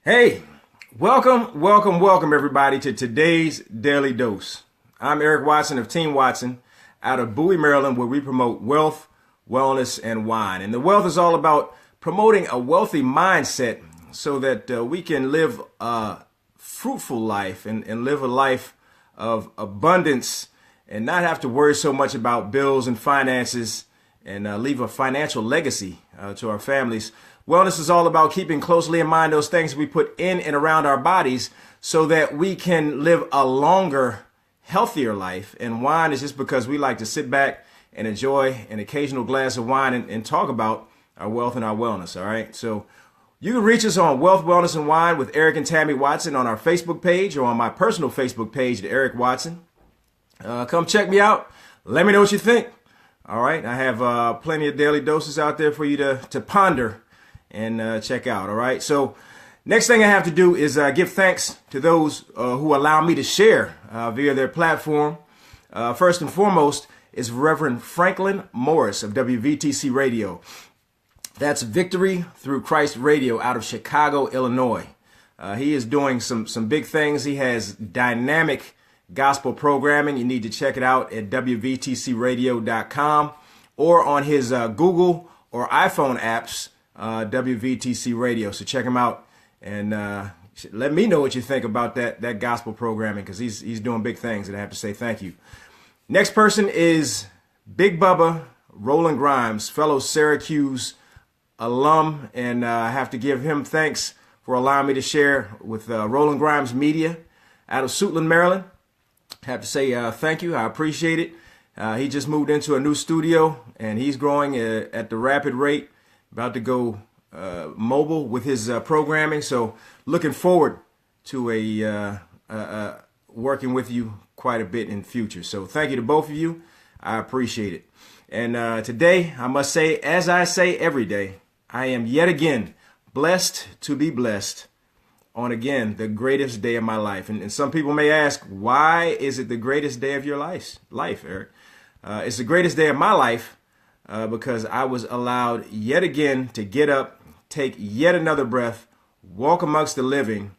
Hey, welcome everybody to today's Daily Dose. I'm Eric Watson of Team Watson out of Bowie, Maryland, where we promote wealth, wellness, and wine. And the wealth is all about promoting a wealthy mindset so that we can live a fruitful life and live a life of abundance and not have to worry so much about bills and finances and leave a financial legacy to our families. Wellness is all about keeping closely in mind those things we put in and around our bodies so that we can live a longer, healthier life. And wine is just because we like to sit back and enjoy an occasional glass of wine and talk about our wealth and our wellness. All right. So you can reach us on Wealth, Wellness, and Wine with Eric and Tammy Watson on our Facebook page or on my personal Facebook page, Eric Watson. Come check me out. Let me know what you think. All right. I have plenty of daily doses out there for you to ponder and check out. All right. So next thing I have to do is give thanks to those who allow me to share via their platform. First and foremost is Reverend Franklin Morris of WVTC Radio. That's Victory Through Christ Radio out of Chicago, Illinois. He is doing some big things. He has dynamic gospel programming. You need to check it out at WVTCradio.com or on his Google or iPhone apps, WVTC Radio. So check him out and let me know what you think about that gospel programming, because he's doing big things, and I have to say thank you. Next person is Big Bubba Roland Grimes, fellow Syracuse alum, and I have to give him thanks for allowing me to share with Roland Grimes Media out of Suitland, Maryland. I have to say thank you. I appreciate it. He just moved into a new studio, and he's growing at the rapid rate. About to go mobile with his programming, so looking forward to working with you quite a bit in future. So thank you to both of you. I appreciate it. And today, I must say, as I say every day, I am yet again blessed to be blessed on, again, the greatest day of my life. And some people may ask, why is it the greatest day of your life, Eric? It's the greatest day of my life because I was allowed yet again to get up, take yet another breath, walk amongst the living,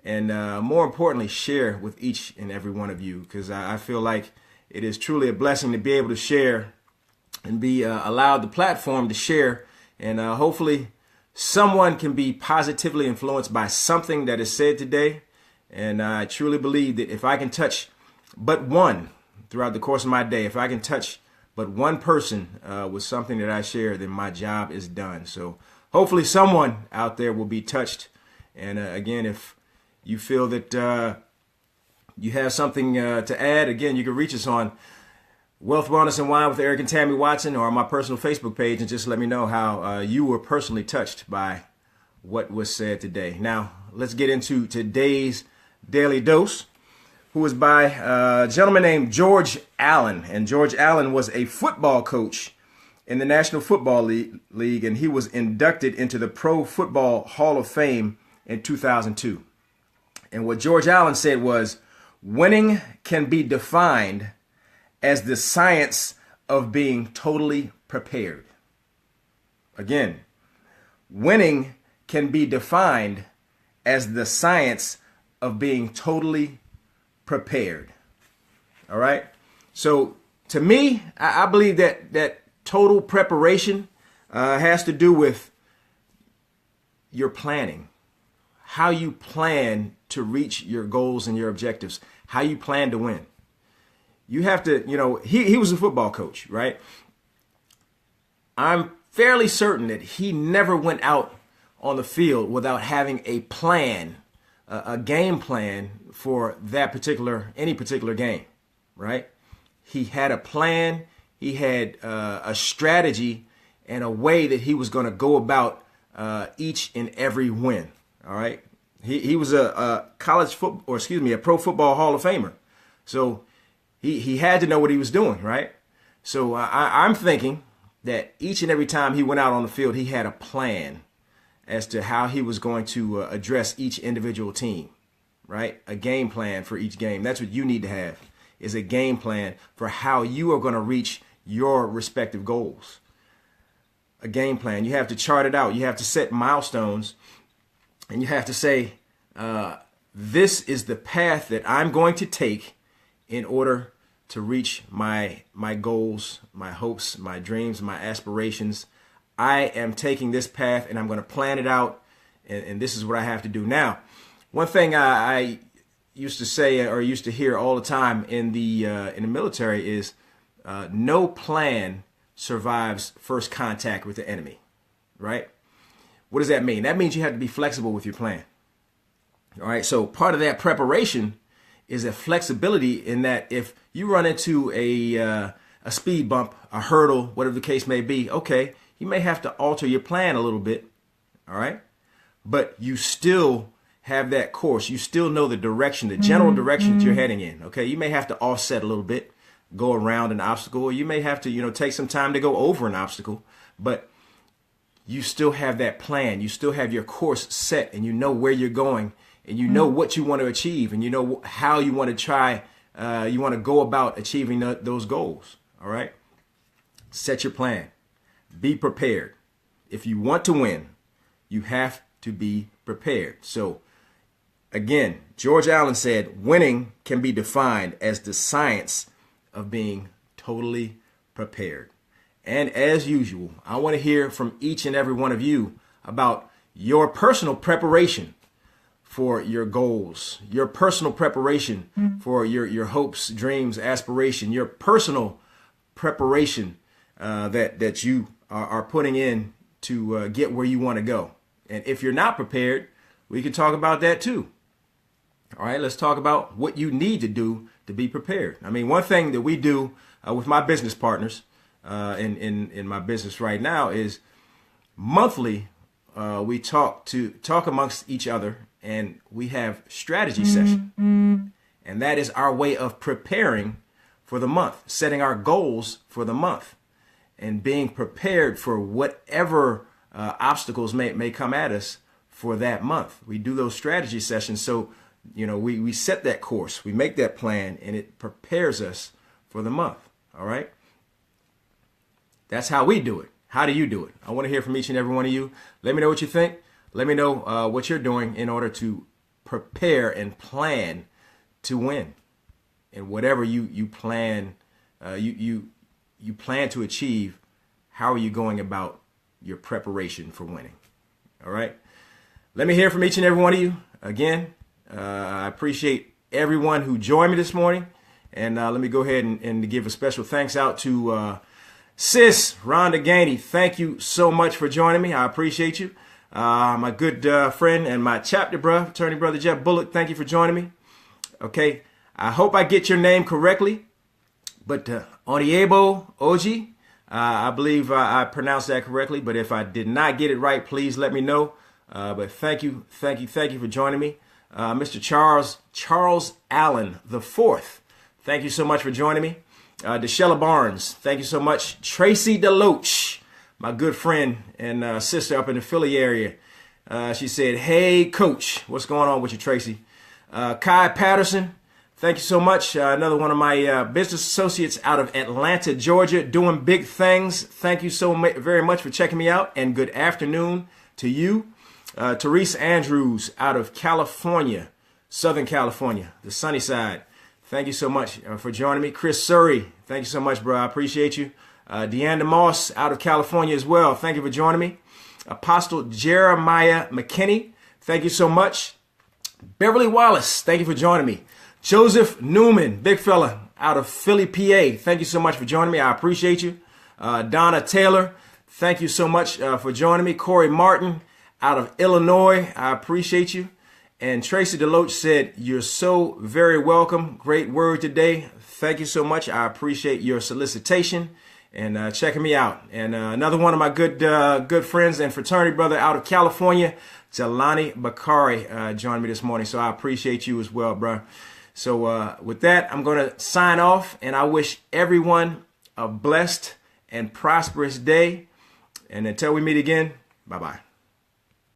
and more importantly, share with each and every one of you, because I feel like it is truly a blessing to be able to share and be allowed the platform to share, and hopefully someone can be positively influenced by something that is said today. And I truly believe that if I can touch but one throughout the course of my day, if I can touch but one person with something that I share, then my job is done. So hopefully someone out there will be touched. And again, if you feel that you have something to add, again, you can reach us on Wealth, Wellness, and Wine with Eric and Tammy Watson or on my personal Facebook page, and just let me know how you were personally touched by what was said today. Now, let's get into today's Daily Dose, who is by a gentleman named George Allen. And George Allen was a football coach in the National Football League, and he was inducted into the Pro Football Hall of Fame in 2002. And what George Allen said was, winning can be defined as the science of being totally prepared. Again, winning can be defined as the science of being totally prepared. All right. So to me, I believe that total preparation has to do with your planning, how you plan to reach your goals and your objectives, how you plan to win. You have to, he was a football coach, right? I'm fairly certain that he never went out on the field without having a plan, a game plan for any particular game, right? He had a plan, he had a strategy and a way that he was going to go about each and every win, all right? He was a Pro Football Hall of Famer. So he had to know what he was doing, right? So I'm thinking that each and every time he went out on the field, he had a plan as to how he was going to address each individual team, right? A game plan for each game. That's what you need to have, is a game plan for how you are going to reach your respective goals. A game plan. You have to chart it out. You have to set milestones and you have to say, this is the path that I'm going to take in order to reach my goals, my hopes, my dreams, my aspirations. I am taking this path and I'm going to plan it out, and this is what I have to do. Now, one thing I used to say or used to hear all the time in the military is no plan survives first contact with the enemy, right? What does that mean? That means you have to be flexible with your plan. All right, so part of that preparation is a flexibility in that if you run into a speed bump, a hurdle, whatever the case may be, okay, you may have to alter your plan a little bit, all right? But you still have that course. You still know the direction, the general direction that you're heading in, okay? You may have to offset a little bit, go around an obstacle, or you may have to, take some time to go over an obstacle, but you still have that plan. You still have your course set, and you know where you're going, and you know what you want to achieve, and you know how you want to try, you want to go about achieving those goals, all right? Set your plan. Be prepared. If you want to win, you have to be prepared. So, again, George Allen said, winning can be defined as the science of being totally prepared. And as usual, I want to hear from each and every one of you about your personal preparation for your goals, your personal preparation for your hopes, dreams, aspiration, your personal preparation that you are putting in to get where you want to go. And if you're not prepared, we can talk about that too. All right, let's talk about what you need to do to be prepared. I mean, one thing that we do with my business partners in my business right now is monthly we talk amongst each other, and we have strategy session. And that is our way of preparing for the month, setting our goals for the month, and being prepared for whatever obstacles may come at us for that month. We do those strategy sessions. So, we set that course, we make that plan, and it prepares us for the month. All right. That's how we do it. How do you do it? I want to hear from each and every one of you. Let me know what you think. Let me know what you're doing in order to prepare and plan to win. And whatever you plan, you plan to achieve, how are you going about your preparation for winning? All right. Let me hear from each and every one of you. Again, I appreciate everyone who joined me this morning. And let me go ahead and give a special thanks out to Sis Rhonda Gainey. Thank you so much for joining me. I appreciate you. My good friend and my chapter attorney brother Jeff Bullock, thank you for joining me. Okay, I hope I get your name correctly, but Oniebo Oji, I believe I pronounced that correctly, but if I did not get it right, please let me know. But thank you for joining me. Mr. Charles Allen the Fourth, thank you so much for joining me. Deshella Barnes, thank you so much. Tracy Deloach, my good friend and sister up in the Philly area. She said, hey, coach, what's going on with you, Tracy? Kai Patterson, thank you so much. Another one of my business associates out of Atlanta, Georgia, doing big things. Thank you so very much for checking me out, and good afternoon to you. Therese Andrews out of California, Southern California, the sunny side. Thank you so much for joining me. Chris Surrey, thank you so much, bro. I appreciate you. Deanna Moss out of California as well. Thank you for joining me. Apostle Jeremiah McKinney, thank you so much. Beverly Wallace, thank you for joining me. Joseph Newman, big fella out of Philly, PA. Thank you so much for joining me. I appreciate you. Donna Taylor, thank you so much for joining me. Corey Martin out of Illinois, I appreciate you. And Tracy Deloach said, you're so very welcome. Great word today. Thank you so much. I appreciate your solicitation and checking me out. And another one of my good friends and fraternity brother out of California, Jelani Bakari, joined me this morning. So I appreciate you as well, bro. So with that, I'm going to sign off, and I wish everyone a blessed and prosperous day. And until we meet again, bye-bye.